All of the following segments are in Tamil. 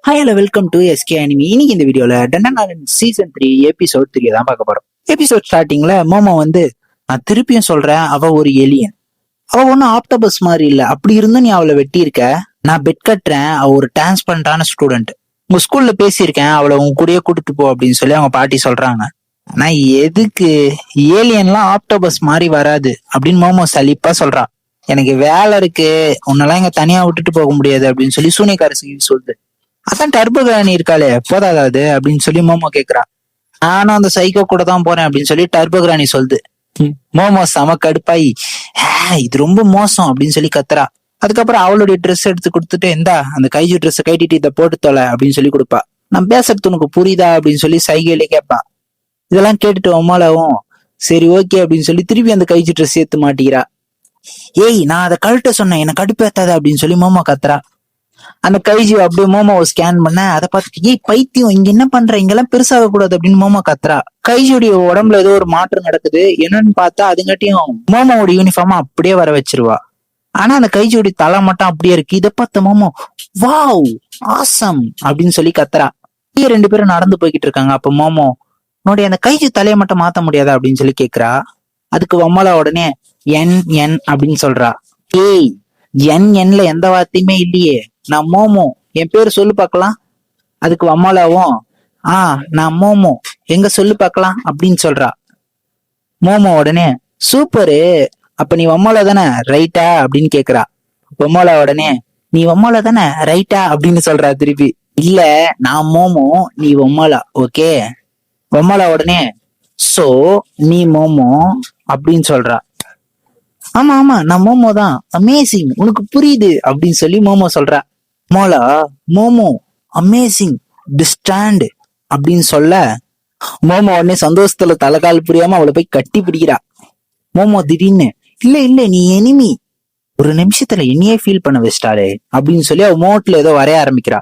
Hi hello welcome to SK anime. இன்னைக்கு இந்த வீடியோல டண்டனாரன் சீசன் 3 எபிசோட் 3 தான் பார்க்க போறோம். எபிசோட் ஸ்டார்டிங்ல மோமோ நான் திருப்பியும் சொல்றேன், அவ ஒரு எலியன். அவ ஒன்னும் ஆப்டபஸ் மாதிரி இல்ல. அப்படி இருந்தும் நீ அவளை வெட்டி இருக்க. நான் பெட் கட்டுறேன், அவ ஒரு டிரான்ஸ்பரண்டான ஸ்டூடெண்ட். உங்க ஸ்கூல்ல பேசியிருக்கேன், அவளை உங்க கூடயே கூட்டிட்டு போ அப்படின்னு சொல்லி அவங்க பாட்டி சொல்றாங்க. ஆனா எதுக்கு? ஏலியன்லாம் ஆப்டபஸ் மாதிரி வராது அப்படின்னு மோமோ சலிப்பா சொல்றா. எனக்கு வேலை இருக்கு, உன்னெல்லாம் இங்க தனியா விட்டுட்டு போக முடியாது அப்படின்னு சொல்லி சூனியக்காரசி சொல்லுது. அதான் டர்போ கிராணி இருக்காளே, போதாது அப்படின்னு சொல்லி மோமோ கேக்குறா. நானும் அந்த சைக்கோ கூட தான் போறேன் அப்படின்னு சொல்லி டர்போ கிராணி சொல்லுது. மோமோ செம கடுப்பாயி இது ரொம்ப மோசம் அப்படின்னு சொல்லி கத்துறா. அதுக்கப்புறம் அவளுடைய ட்ரெஸ் எடுத்து கொடுத்துட்டு, இந்தா அந்த கைஜு ட்ரெஸ் கைட்டிட்டு இதை போட்டு தொலை அப்படின்னு சொல்லி கொடுப்பா. நான் பேசுறது உனக்கு புரியுதா அப்படின்னு சொல்லி சைகையிலே கேட்பா. இதெல்லாம் கேட்டுட்டு அம்மாலாவும் சரி ஓகே அப்படின்னு சொல்லி திருப்பி அந்த கைஜு ட்ரெஸ் ஏத்து மாட்டிக்கிறா. ஏய் நான் அதை கழட்ட சொன்னேன், என்ன கடுப்பேத்தாத அப்படின்னு சொல்லி மோமோ கத்துறா. அந்த கைஜி அப்படியே மோமோவை ஸ்கேன் பண்ண அதை பார்த்துட்டு, ஏய் பைத்தியம் இங்க என்ன பண்ற, இங்கெல்லாம் பெருசாக கூடாது அப்படின்னு மோமோ கத்துறா. கைஜியுடைய உடம்புல ஏதோ ஒரு மாற்றம் நடக்குது. என்னன்னு பார்த்தா அதுங்காட்டியும் மோமோவோட யூனிஃபார்மா அப்படியே வர வச்சிருவா. ஆனா அந்த கைஜியோட தலை மட்டும் அப்படியே இருக்கு. இதை பார்த்த மோமோ வாவ் ஆசம் அப்படின்னு சொல்லி கத்துறா. ரெண்டு பேரும் நடந்து போய்கிட்டு இருக்காங்க. அப்ப மோமோ உன்னுடைய அந்த கைஜி தலையை மட்டும் மாத்த முடியாதா அப்படின்னு சொல்லி கேக்குறா. அதுக்கு வம்மலா உடனே என் என் அப்படின்னு சொல்றா. ஏய் என் என்ல எந்த வார்த்தையுமே இல்லையே, நான் மோமோ, என் பேரு சொல்லு பார்க்கலாம். அதுக்கு அம்மாலாவும் நான் மோமோ, எங்க சொல்லு பார்க்கலாம் அப்படின்னு சொல்றா. மோமோ உடனே சூப்பரு, அப்ப நீ வம்மாலா தானே ரைட்டா அப்படின்னு கேக்குறா. வம்மாலா உடனே நீ வம்மாலா தானே ரைட்டா அப்படின்னு சொல்றா திருப்பி. இல்ல நான் மோமோ, நீ வம்மாலா, ஓகே. வம்மாலா உடனே சோ நீ மோமோ அப்படின்னு சொல்றா. ஆமா ஆமா நான் மோமோ தான், அமேசிங், உனக்கு புரியுது அப்படின்னு சொல்லி மோமோ சொல்றா. மோலா மோமோ அமேசிங் டிஸ்டாண்ட் அப்படின்னு சொல்ல மோமோ உடனே சந்தோஷத்துல தலைகால் புரியாம அவளை போய் கட்டி பிடிக்கிறா. மோமோ திடீர்னு இல்ல இல்ல நீ எனிமி, ஒரு நிமிஷத்துல என்னையே ஃபீல் பண்ண வச்சிட்டாளே அப்படின்னு சொல்லி அவ மோட்ல ஏதோ வரைய ஆரம்பிக்கிறா.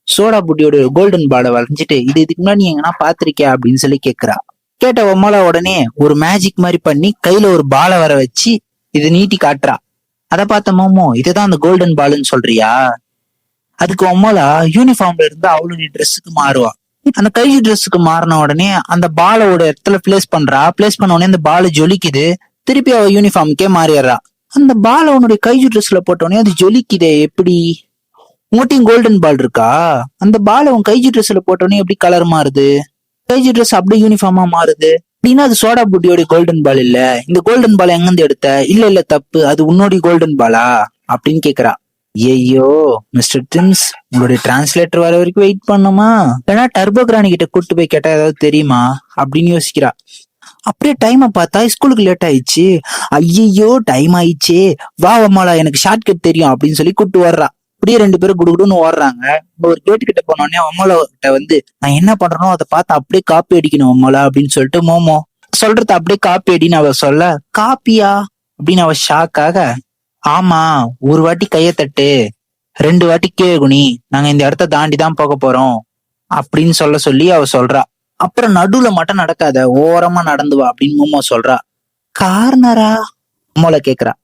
சோடா புட்டியோட கோல்டன் பாலை வரைஞ்சிட்டு இதுக்கு முன்னாடி நீ எங்கன்னா பாத்திருக்கியா அப்படின்னு சொல்லி கேக்குறா. கேட்ட ஒம்மலா உடனே ஒரு மேஜிக் மாதிரி பண்ணி கையில ஒரு பாலை வர வச்சு இதை நீட்டி காட்டுறா. அதை பார்த்த மோமோ இதுதான் அந்த கோல்டன் பால்னு சொல்றியா? அதுக்கு ஒம்மலா யூனிஃபார்ம்ல இருந்து அவளுடைய ட்ரெஸ்ஸுக்கு மாறுவா. அந்த கைஜி ட்ரெஸ்ஸுக்கு மாறின உடனே அந்த பாலோட இடத்துல பிளேஸ் பண்றா. பிளேஸ் பண்ண உடனே அந்த பால் ஜொலிக்குது. திருப்பி அவ யூனிஃபார்முக்கே மாறிடுறா. அந்த பால் அவனுடைய கைஜி ட்ரெஸ்ல போட்டோடனே அது ஜொலிக்குதே எப்படி? உங்கள்கிட்டயும் கோல்டன் பால் இருக்கா? அந்த பால் அவன் கைஜி ட்ரெஸ்ல போட்டோடனே எப்படி கலர் மாறுது? கைஜி ட்ரெஸ் அப்படியே யூனிஃபார்மா மாறுது அப்படின்னா அது சோடா புட்டியோட கோல்டன் பால் இல்ல. இந்த கோல்டன் பால் எங்கிருந்து எடுத்த? இல்ல இல்ல தப்பு, அது உன்னோடைய கோல்டன் பாலா அப்படின்னு கேக்குறா. ஐயோ மிஸ்டர் டிம்ஸ், உங்களுடைய டிரான்ஸ்லேட்டர் வர வரைக்கும் வெயிட் பண்ணுமா? ஏன்னா டர்போ கிராணி கிட்ட கூட்டு போய் கேட்டா ஏதாவது தெரியுமா அப்படின்னு யோசிக்கிறா. அப்படியே டைமை பார்த்தா ஸ்கூலுக்கு லேட் ஆயிடுச்சு. ஐயோ டைம் ஆயிடுச்சு, வா அம்மாளா எனக்கு ஷார்ட் கட் தெரியும் அப்படின்னு சொல்லி கூட்டு வர்றா. அப்படியே ரெண்டு பேரும் குடுகுடுன்னு ஓடுறாங்க. ஒரு கேட்டு கிட்ட போனோடனே அம்மாளா கிட்ட நான் என்ன பண்றனோ அதை பார்த்து அப்படியே காப்பி அடிக்கணும் அம்மாளா அப்படின்னு சொல்லிட்டு மோமோ சொல்றத அப்படியே காப்பி அடின்னு அவ சொல்ல, காப்பியா அப்படின்னு அவ ஷாக்காக, ஆமா ஒரு வாட்டி கைய தட்டு, 2 வாட்டி கீழே குனி, நாங்க இந்த இடத்த தாண்டி தான் போக போறோம் அப்படின்னு சொல்லி அவ சொல்றா. அப்புறம் நடுவுல மட்டும் நடக்காத, ஓரமா நடந்து வா அப்படின்னு மோமோ சொல்றா. கார்னரா மோல கேக்குறா.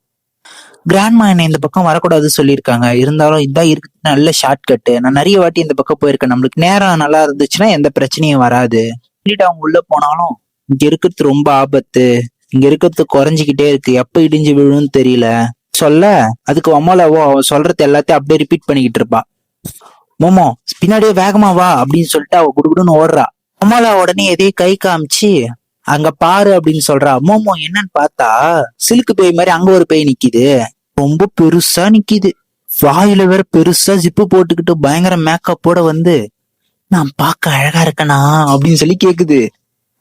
கிராண்ட்மா என்ன இந்த பக்கம் வரக்கூடாது சொல்லியிருக்காங்க, இருந்தாலும் இதான் இருக்கு நல்ல ஷார்ட் கட்டு, நான் நிறைய வாட்டி இந்த பக்கம் போயிருக்கேன், நம்மளுக்கு நேரம் நல்லா இருந்துச்சுன்னா எந்த பிரச்சனையும் வராது. அவங்க உள்ள போனாலும் இங்க இருக்கிறது ரொம்ப ஆபத்து, இங்க இருக்கிறது குறைஞ்சிக்கிட்டே இருக்கு, எப்ப இடிஞ்சு விழுன்னு தெரியல சொல்ல, அதுக்கு அம்மாலாவோ அவ சொல்றது எல்லாத்தையும் அப்படியே ரிப்பீட் பண்ணிக்கிட்டு இருப்பா. மோமோ பின்னாடியே வேகமா வா அப்படின்னு சொல்லிட்டு அவ குடுகுடுன்னு ஓடுறா. அம்மாலா உடனே எதையும் கை காமிச்சு அங்க பாரு அப்படின்னு சொல்றா. மோமோ என்னன்னு பார்த்தா சிலுக்கு பேய் மாதிரி அங்க ஒரு பேய் நிக்குது. ரொம்ப பெருசா நிக்குது. வாயில வேற பெருசா ஜிப்பு போட்டுக்கிட்டு பயங்கர மேக்கப்போட நான் பார்க்க அழகா இருக்கனா அப்படின்னு சொல்லி கேக்குது.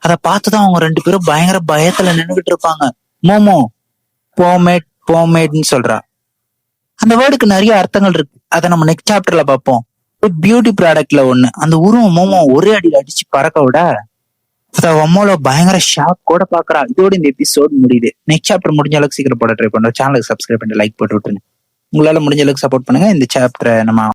அதை பார்த்துதான் அவங்க ரெண்டு பேரும் பயங்கர பயத்துல நின்றுகிட்டு இருப்பாங்க. மோமோ போமேட் போமேட்னு சொல்றா. அந்த வேர்டுக்கு நிறைய அர்த்தங்கள் இருக்கு, அதை நம்ம நெக்ஸ்ட் சாப்டர்ல பார்ப்போம். பியூட்டி ப்ராடக்ட்ல ஒண்ணு அந்த உருவம் மோமோ ஒரே அடியில் அடிச்சு பறக்க விட அத அம்மோல பயங்கர ஷாக் கூட பாக்குறா. இதோட இந்த எபிசோட் முடியுது. நெக்ஸ்ட் சாப்டர் முடிஞ்ச அளவுக்கு சீக்கிரம் போட ட்ரை பண்றோம். சேனலுக்கு சப்ஸ்கிரைப் பண்ணி லைக் போட்டு விட்டுருங்க. உங்களால முடிஞ்ச அளவுக்கு சப்போர்ட் பண்ணுங்க. இந்த சாப்டரை நம்ம